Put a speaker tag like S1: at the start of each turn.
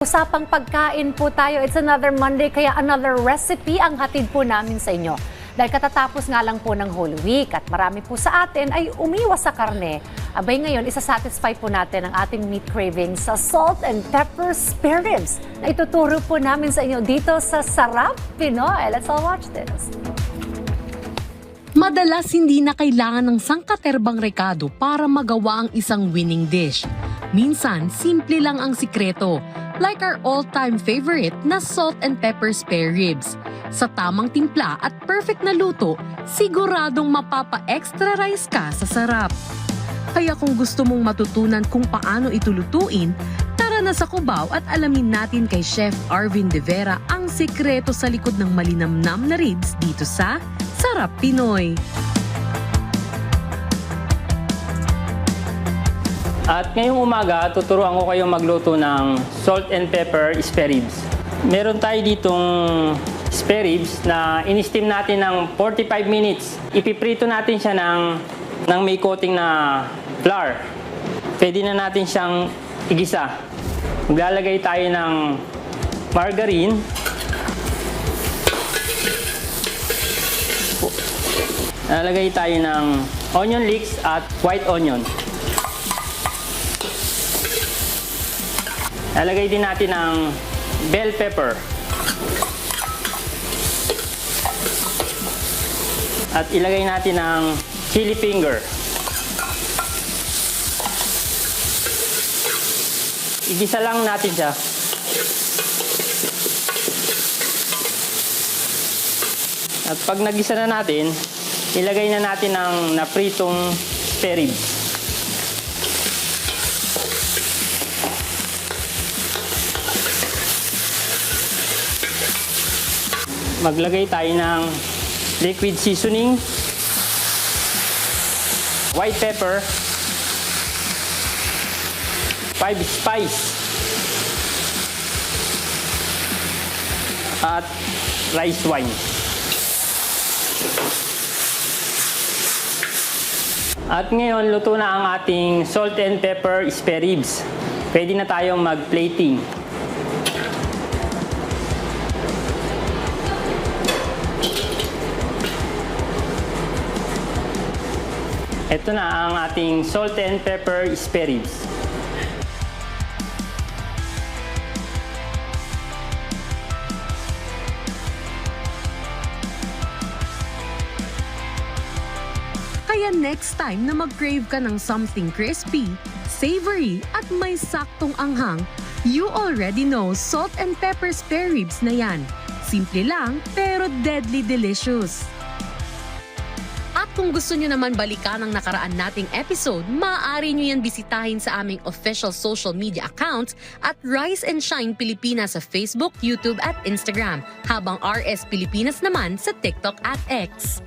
S1: Usapang pagkain po tayo. It's another Monday, kaya another recipe ang hatid po namin sa inyo. Dahil katatapos nga lang po ng Holy Week at marami po sa atin ay umiwas sa karne. Abay ngayon, isasatisfy po natin ang ating meat cravings sa salt and pepper spare ribs na ituturo po namin sa inyo dito sa Sarap Pinoy. Let's all watch this.
S2: Madalas hindi na kailangan ng sangkaterbang rekado para magawa ang isang winning dish. Minsan, simple lang ang sikreto, like our all-time favorite na salt and pepper spare ribs. Sa tamang timpla at perfect na luto, siguradong mapapa-extra rice ka sa sarap. Kaya kung gusto mong matutunan kung paano ito lutuin, tara na sa Cubao at alamin natin kay Chef Arvin De Vera ang sikreto sa likod ng malinamnam na ribs dito sa Sarap Pinoy.
S3: At ngayong umaga, tuturuan ko kayong magluto ng salt and pepper spare ribs. Meron tayo ditong spare ribs na in-steam natin ng 45 minutes. Ipiprito natin siya ng may coating na flour. Pwede na natin siyang igisa. Maglalagay tayo ng margarine. Lalagay tayo ng onion leeks at white onion. Lalagay din natin ng bell pepper. At ilagay natin ng chili finger. Igisa lang natin siya. At pag nagisa na natin, ilagay na natin ang napritong spare ribs. Maglagay tayo ng liquid seasoning, white pepper, 5 spice, at rice wine. At ngayon, luto na ang ating salt and pepper spare ribs. Pwede na tayong mag-plating. Ito na ang ating salt and pepper spare ribs.
S2: Kaya next time na mag-crave ka ng something crispy, savory at may saktong anghang, you already know salt and pepper spare ribs na yan. Simple lang pero deadly delicious. At kung gusto nyo naman balikan ang nakaraan nating episode, maaari nyo yan bisitahin sa aming official social media accounts at Rise and Shine Pilipinas sa Facebook, YouTube at Instagram, habang RS Pilipinas naman sa TikTok at X.